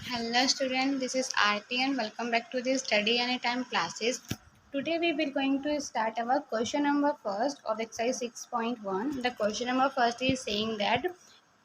Hello student, this is Aarti and welcome back to the study anytime classes. Today we will going to start our question number first of exercise 6.1. The question number first is saying that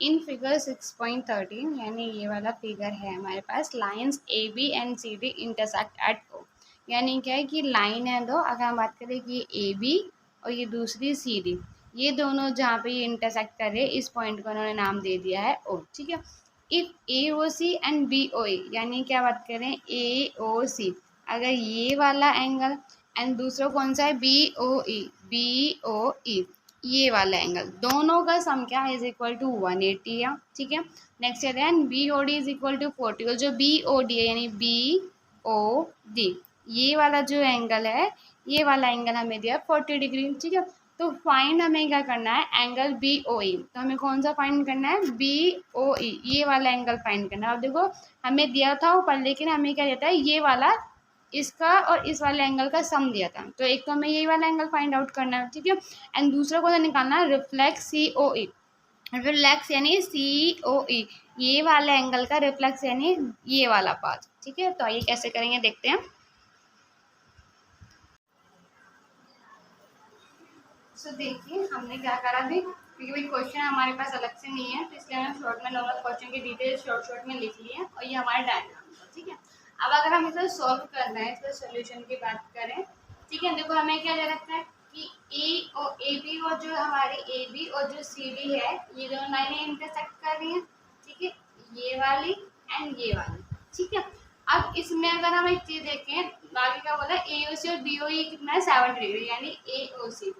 in figure 6.13 यानी ये वाला figure है हमारे पास lines A B and C D intersect at O. यानी क्या है कि लाइन है दो, अगर हम बात करें कि ए बी और ये दूसरी सी डी, ये दोनों जहाँ पे ये इंटरसेक्ट कर रहे हैं इस पॉइंट को उन्होंने नाम दे दिया है ओ। ठीक है, if A O C and B O A, यानी क्या बात करें ए ओ सी, अगर ये वाला एंगल एंड दूसरा कौन सा है बी ओ ई, ये वाला एंगल दोनों का सम क्या है इज इक्वल टू 180 है। ठीक है, नेक्स्ट है then B O D is equal to 40, और जो बी ओ डी है यानी बी ओ डी, ये वाला जो एंगल है ये वाला एंगल हमें दिया 40 डिग्री। ठीक है, तो फाइंड हमें क्या करना है एंगल बी ओ ई, तो हमें कौन सा फाइंड करना है बी ओ ई, ये वाला एंगल फाइंड करना है। अब देखो हमें दिया था ऊपर, लेकिन हमें क्या देता है ये वाला, इसका और इस वाले एंगल का सम दिया था, तो एक तो हमें ये वाला एंगल फाइंड आउट करना है। ठीक है, एंड दूसरा कौन सा निकालना है रिफ्लेक्स सी ओ ई, रिफ्लेक्स यानी सी ओ ई, ये वाला एंगल का रिफ्लेक्स यानी ये वाला पार्ट। ठीक है, तो आइए कैसे करेंगे देखते हैं। सो देखिए हमने क्या करा भी, क्योंकि भाई क्वेश्चन हमारे पास अलग से नहीं है तो इसलिए हमने शॉर्ट में नॉर्मल क्वेश्चन की डिटेल्स शॉर्ट में लिख ली है और ये हमारा डायग्राम था। ठीक है, अब अगर हम इसे सॉल्व करना है, इसका सोल्यूशन की बात करें, ठीक है, देखो हमें क्या दे रखा है कि ए बी और जो हमारे ए बी और जो सी डी है ये दोनों लाइनें इंटरसेक्ट कर रही हैं। ठीक है, ये वाली एंड ये वाली। ठीक है, अब इसमें अगर हम एक चीज देखें, आगे क्या बोला ए ओ सी और बी ओ ई कितना है 70 डिग्री, यानी ए ओ सी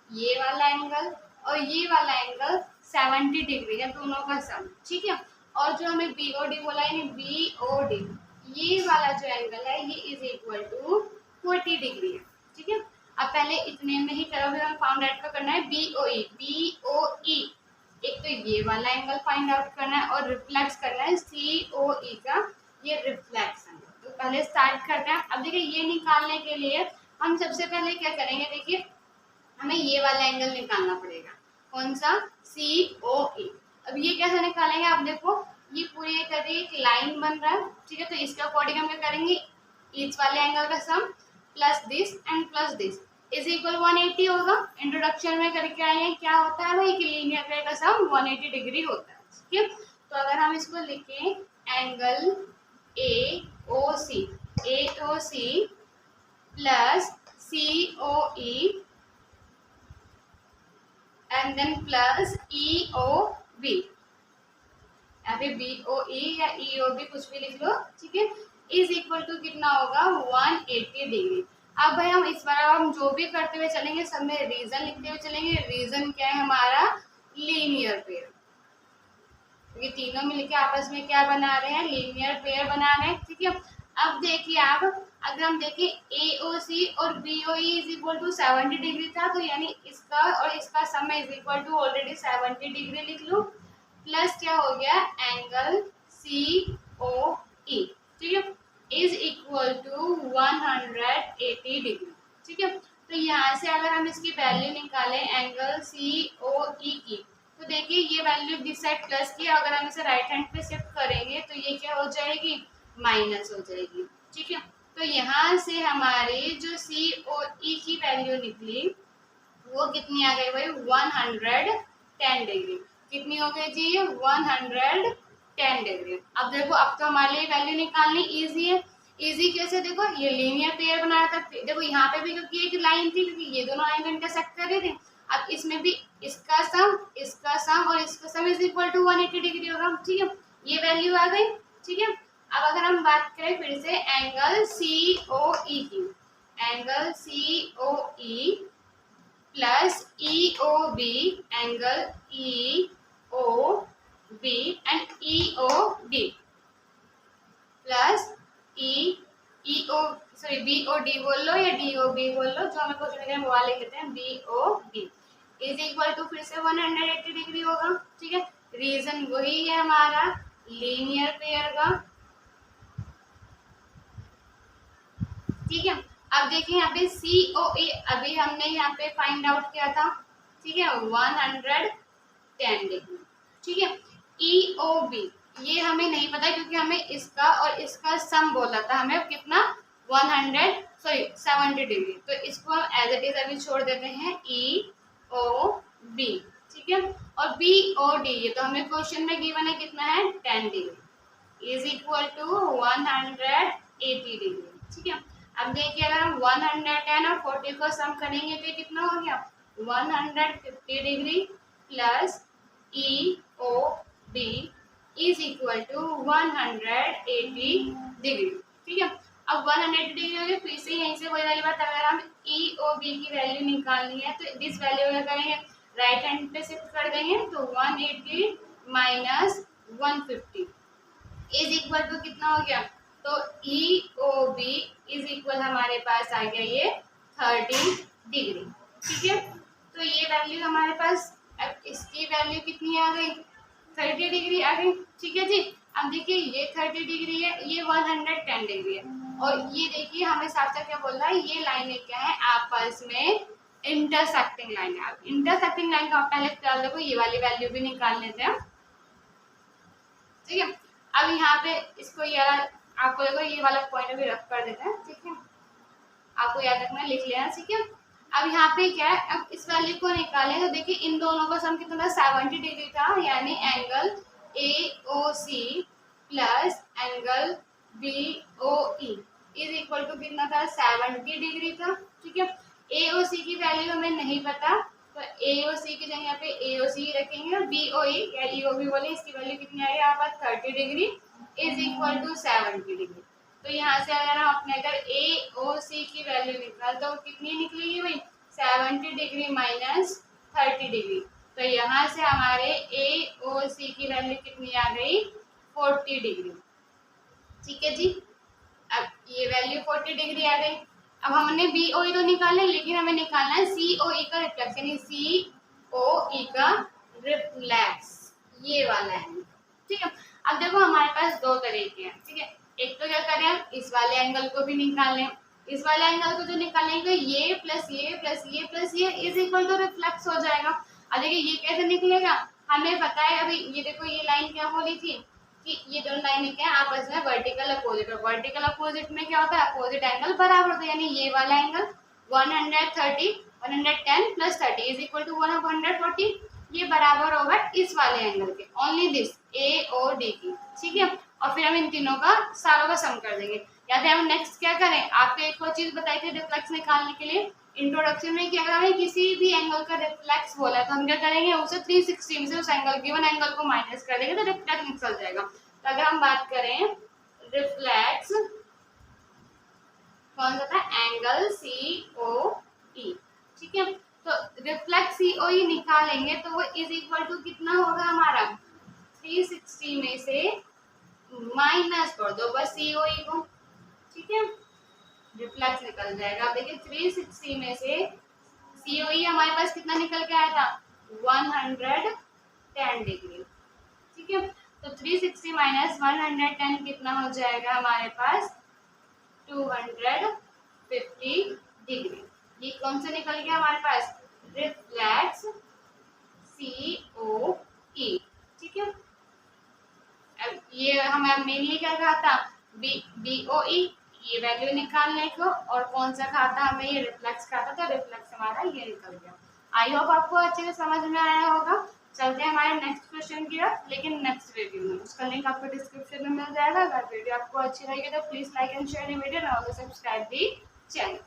ये वाला एंगल और ये वाला एंगल 70 डिग्री है, दोनों का सम। ठीक है, और जो हमें बी ओ डी बोला है बी ओ डी, ये वाला जो एंगल है ये इज इक्वल टू 40 डिग्री है। ठीक है, अब पहले इतने में ही करो, फिर हम फाउंड आउट का करना है बी ओ ई, एक तो ये वाला एंगल फाइंड आउट करना है और रिफ्लेक्स करना है सी ओ ई का ये रिफ्लेक्स एंगल। तो पहले स्टार्ट करते हैं। अब देखिए ये निकालने के लिए हम सबसे पहले क्या करेंगे, देखिए हमें ये वाला एंगल निकालना पड़ेगा, कौन सा सी ओ ई। अब ये कैसे निकालेंगे, आप देखो ये पूरी एक लाइन बन रहा है। ठीक है, तो इसके अकॉर्डिंग हम क्या करेंगे, इस वाले एंगल का sum plus this and plus this is equal 180 होगा। इंट्रोडक्शन में करके आए हैं क्या होता है भाई कि लीनियर पेयर का सम 180 डिग्री होता है। ठीक है, तो अगर हम इसको लिखें angle A O C plus C O E and then plus E O B, यहाँ पे बी ओ ई या ई ओ बी कुछ भी लिख लो। ठीक है, इज इक्वल टू कितना होगा 180 डिग्री। अब भाई हम इस बार हम जो भी करते हुए चलेंगे सब में रीजन लिखते हुए चलेंगे। रीजन क्या है हमारा लीनियर पेयर, क्योंकि तीनों मिलके आपस में क्या बना रहे हैं लीनियर पेयर बना रहे हैं। ठीक है, अब देखिए आप अगर हम देखें ए ओ सी और B O E is equal to 70 degree था, तो यानी इसका और इसका sum is equal to already 70 degree लिख लो, प्लस क्या हो गया एंगल सी ओ ई। ठीक है, इज इक्वल टू 180 डिग्री। ठीक है, तो यहाँ से अगर हम इसकी वैल्यू निकालें एंगल सी ओ ई की, तो देखिए ये वैल्यू दिस साइड प्लस की, अगर हम इसे राइट हैंड पे शिफ्ट करेंगे तो ये क्या हो जाएगी माइनस हो जाएगी। ठीक है, तो यहाँ से हमारी जो सी ओ ई की वैल्यू निकली वो कितनी आ गई भाई 110 डिग्री। कितनी हो गई जी 110 डिग्री। अब देखो अब तो हमारे लिए वैल्यू निकालनी इजी है। इजी कैसे, देखो ये लीनियर पेयर बनाया था, देखो यहाँ पे भी क्योंकि एक लाइन थी, क्योंकि ये दोनों एंगल इंटरसेक्ट कर रहे थे। अब इसमें भी इसका सम और इसका sum is equal to 180 degree होगा। ठीक है, ये वैल्यू आ गई। ठीक है, अब अगर हम बात करें फिर से एंगल सी ओ ई की, angle C O E plus E O B, angle E O B and E O D plus E O sorry B O D बोल लो या डी ओ बी बोल लो, जो हमें क्वेश्चन में वो वाले कहते हैं B O D is equal to फिर से 180 डिग्री होगा। ठीक है, रीजन वही है हमारा लीनियर पेयर का। ठीक है, अब देखिए यहाँ पे सी ओ ए अभी हमने यहाँ पे फाइंड आउट किया था। ठीक है, 110 डिग्री। ठीक है, ई ओ बी ये हमें नहीं पता क्योंकि हमें इसका और इसका सम बोला था, हमें कितना 70 डिग्री। तो इसको हम एज इट इज अभी छोड़ देते हैं EOB, ठीक है। और BOD ये तो हमें क्वेश्चन में गिवन है कितना है 10 degree is equal to 180 degree, ठीक है। अब देखिए अगर हम 110 और 40 को सम करेंगे तो कितना हो गया 150 degree plus EOB is equal to 180 degree, ठीक है। अब 180 डिग्री हो गया, फिर से यहीं से वही वाली बात, अगर हम EOB की वैल्यू निकालनी है तो दिस वैल्यू क्या करेंगे राइट हैंड पे शिफ्ट कर देंगे, तो 180 माइनस 150 इज इक्वल टू कितना हो गया, तो EOB इज इक्वल हमारे पास आ गया ये 30 डिग्री, ठीक है। तो ये वैल्यू हमारे पास, अब इसकी वैल्यू कितनी आ गई 30 डिग्री आ गई, ठीक है जी। अब देखिए ये 30 डिग्री है, ये 110 डिग्री है, और ये देखिए हमें साथ साथ क्या बोल रहा है, ये लाइनें क्या है आपस में इंटरसेक्टिंग लाइन है। इंटरसेक्टिंग लाइन का पहले फिलहाल देखो ये वाली वैल्यू भी निकाल लेते हैं, ठीक है। अब यहाँ पे इसको यार आपको देखो ये वाला पॉइंट भी रख कर देते हैं, ठीक है, आपको याद रखना लिख लेना, ठीक है। अब यहाँ पे क्या है, अब इस वैल्यू को निकालें तो देखिए इन दोनों का सम कितना था 70 डिग्री था, यानी angle AOC plus angle BOE is equal to कितना था 70 डिग्री था, ठीक है। AOC की वैल्यू हमें नहीं पता, तो AOC की जगह पे AOC रखेंगे, BOE या EOB बोले इसकी वैल्यू कितनी आई यहाँ पर 30 degree is equal to 70 degree. तो यहाँ से अगर हम अपने अगर AOC की वैल्यू निकाल तो कितनी निकलेगी भाई 70 डिग्री माइनस 30 डिग्री, तो यहाँ से हमारे AOC की वैल्यू कितनी आ गई 40 डिग्री, ठीक है जी। अब ये वैल्यू 40 डिग्री आ गई। अब हमने BOE तो निकाला, लेकिन हमें निकालना है COE का रिफ्लेक्स, यानी COE का रिफ्लेक्स, ये वाला है, ठीक है। अब देखो हमारे पास दो तरीके हैं, ठीक है। एक तो क्या करें हम इस वाले एंगल को भी निकाल लें, इस वाले एंगल को जो निकालेंगे ये प्लस ये प्लस ये प्लस ये इज इक्वल टू रिफ्लेक्स हो जाएगा। अब देखिए ये कैसे निकलेगा, हमें पता है अभी ये देखो ये लाइन क्या बोली थी कि ये दोनों लाइनें क्या है आपस में वर्टिकल अपोजिट, और वर्टिकल अपोजिट में क्या होता है अपोजिट एंगल बराबर होता है, यानी ये वाला एंगल 110 प्लस 30 इज इक्वल टू 140, ये बराबर होगा इस वाले एंगल के, ओनली दिस AOD की, ठीक है। और फिर हम इन तीनों का सारों का सम कर देंगे। या फिर हम नेक्स्ट क्या करें, आपको एक और चीज बताई थी रिफ्लेक्स निकालने के लिए इंट्रोडक्शन में कि अगर हमें किसी भी एंगल का रिफ्लेक्स बोला तो हम क्या करेंगे उसे 360 में से उस एंगल गिवन एंगल को माइनस कर देंगे तो रिफ्लेक्स निकल जाएगा। तो अगर हम बात करें रिफ्लेक्स कौन सा था एंगल COE, ठीक है। तो रिफ्लेक्स COE निकालेंगे तो वो इज इक्वल टू कितना होगा हमारा 360 में से माइनस कर दो बस COE को, ठीक है, रिफ्लेक्स निकल जाएगा। अब देखिए 360 में से COE हमारे पास कितना निकल के आया था 110 डिग्री, ठीक है। तो 360 माइनस 110 कितना हो जाएगा हमारे पास 250 डिग्री। ये कौन सा निकल गया हमारे पास रिफ्लेक्स COE, ठीक है। अब ये हमें मेनली क्या कहा था BOE ये वैल्यू निकालने को, और कौन सा कहा था हमें ये रिफ्लेक्स कहा था, तो रिफ्लेक्स हमारा ये निकल गया। आई होप आपको अच्छे से समझ में आया होगा। चलते हैं हमारे नेक्स्ट क्वेश्चन की ओर, लेकिन नेक्स्ट वीडियो में, उसका लिंक आपको डिस्क्रिप्शन में मिल जाएगा। अगर वीडियो आपको अच्छी लगी तो please like and share the video and also subscribe the channel.